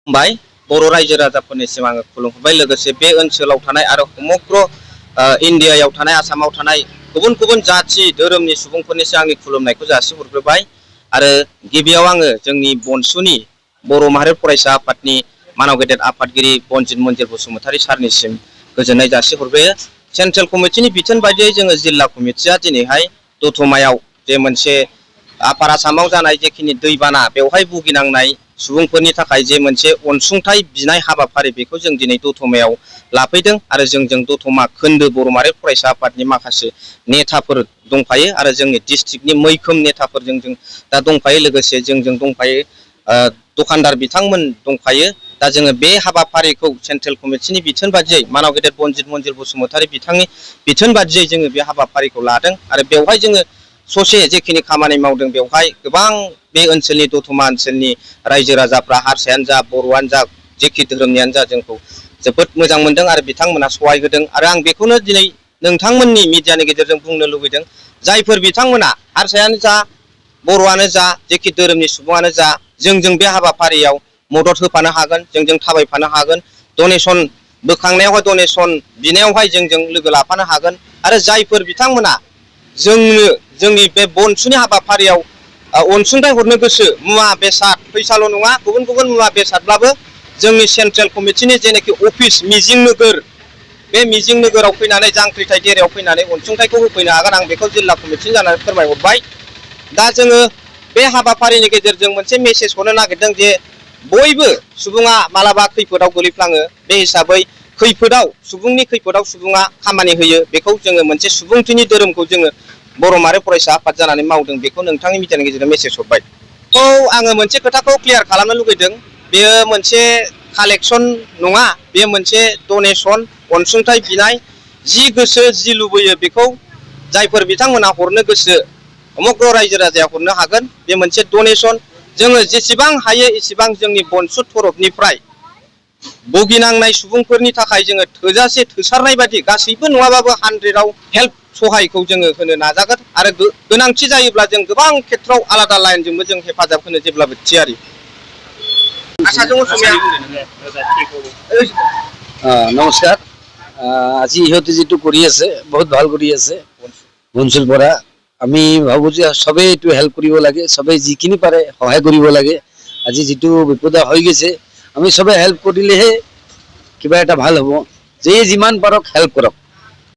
खुलुमबाय बर' रायजो राजाफोरनिसिम आङो खुलुमबाय लोगोसे बे ओनसोलाव थानाय आरो समग्र इन्डियायाव थानाय आसामाव थानाय गुबुन गुबुन जाथि धोरोमनि सुबुंफोरनिसिम आंनि खुलुमनायखौ जासिहरग्रोबाय आरो गिबियाव आङो जोंनि बनसुनि बर' माहारि फरायसा आफादनि मानाव गेदेर आफादगिरि बनजित मन्जिर बसुमतारी सारनिसिम गोजोननाय जासिहरबाय। सेन्ट्रेल कमिटिनि बिथोन बायदियै जोङो जिल्ला कमिटिया दिनैहाय दतमायाव जे मोनसे आपार आसामाव जानाय जेखिनि दैबाना बेवहाय भुगिनांनाय सुबुंफोरनि थाखाय जे मोनसे अनसुंथाइ बिनाय हाबाफारि बेखौ जों दिनै दतमायाव लाफैदों आरो जोंजों दतमा खोन्दो बर' माहारि फरायसा आफादनि माखासे नेताफोर दंफायो आरो जोंनि डिस्ट्रिक्टनि मैखोम नेताफोरजों जों दा दंफायो लोगोसे जोंजों दंफायो दखानदार बिथांमोन दंफायो। दा जोङो बे हाबाफारिखौ सेन्ट्रेल कमिटिनि बिथोन बादियै मानाव गेदेर बनजित मन्जिर बसुमतारी बिथांनि बिथोन बादियै जोङो बे हाबाफारिखौ लादों आरो बेवहाय जोङो ससे जेखिनि खामानि मावदों बेवहाय गोबां बे ओनसोलनि दतमा ओनसोलनि रायजो राजाफ्रा हारसायानो जा बर'आनो जा जेखि धोरोमनियानो जा जोंखौ जोबोद मोजां मोनदों आरो बिथांमोना सहाय होदों आरो आं बेखौनो दिनै नोंथांमोननि मिडियानि गेजेरजों बुंनो लुबैदों जायफोर बिथांमोना हारसायानो जा बर'आनो जा जेखि धोरोमनि सुबुङानो जा जोंजों बे हाबाफारियाव मदद होफानो हागोन जोंजों थाबायफानो हागोन डनेसन बोखांनायावहाय डनेसन बिनायावहाय जोंजों लोगो लाफानो हागोन आरो जायफोर बिथांमोना जोंनि बे बनसुनि हाबाफारियाव अनसुंथाइ हरनो गोसो मुवा बेसाद फैसाल' नङा गुबुन गुबुन मुवा बेसादब्लाबो जोंनि सेन्ट्रेल कमिटिनि जेनाखि अफिस मिजिं नोगोर बे मिजिं नोगोराव फैनानै जांख्रिथाय देरायाव फैनानै अनसुंथाइखौ होफैनो हागोन आं बेखौ जिल्ला कमिटिनि जानानै फोरमायहरबाय। दा जोङो बे हाबाफारिनि गेजेरजों मोनसे मेसेज हरनो नागिरदों जे बयबो सुबुङा मालाबा खैफोदाव गोलैफ्लाङो बे हिसाबै खैफोदाव सुबुंनि खैफोदाव सुबुङा खामानि होयो बेखौ जोङो मोनसे सुबुंथिनि धोरोमखौ जोङो बर' माहारि फरायसा आफाद जानानै मावदों बेखौ नोंथांनि मिडियानि गेजेरजों मेसेज हरबाय। आङो मोनसे खोथाखौ क्लियार खालामनो लुगैदों बेयो मोनसे कालेक्सन नङा बेयो मोनसे डनेसन अनसुंथाइ बिनाय जि गोसो जि लुबैयो बेखौ जायफोर बिथांमोना हरनो गोसो समग्र रायजो राजाया हरनो हागोन बे मोनसे डनेसन जोङो जेसेबां हायो एसेबां जोंनि बनसु तरफनिफ्राय भुगिनांनाय सुबुंफोरनि थाखाय जोङो थोजासे थोसारनाय बादि गासैबो नङाबाबो 100आव हेल्प सहायखौ जोङो होनो नाजागोन आरो गोनांथि जायोब्ला जों गोबां खेथ्रआव आलादा लाइनजोंबो जों हेफाजाब होनो जेब्लाबो थियारि। নমস্কাৰ আজি ইহঁতে যেটো কৰি আছে বহুত ভাল কৰি আছে বনচুৰ পৰা আমি ভাবো যে সবে এইটো হেল্প কৰিব লাগে সবে যিখিনি পাৰে সহায় কৰিব লাগে আজি যেটো বিপদা হৈ গৈছে আমি সবে হেল্প কৰিলেহে কিবা এটা ভাল হ'ব যে যিমান পাৰক হেল্প কৰক।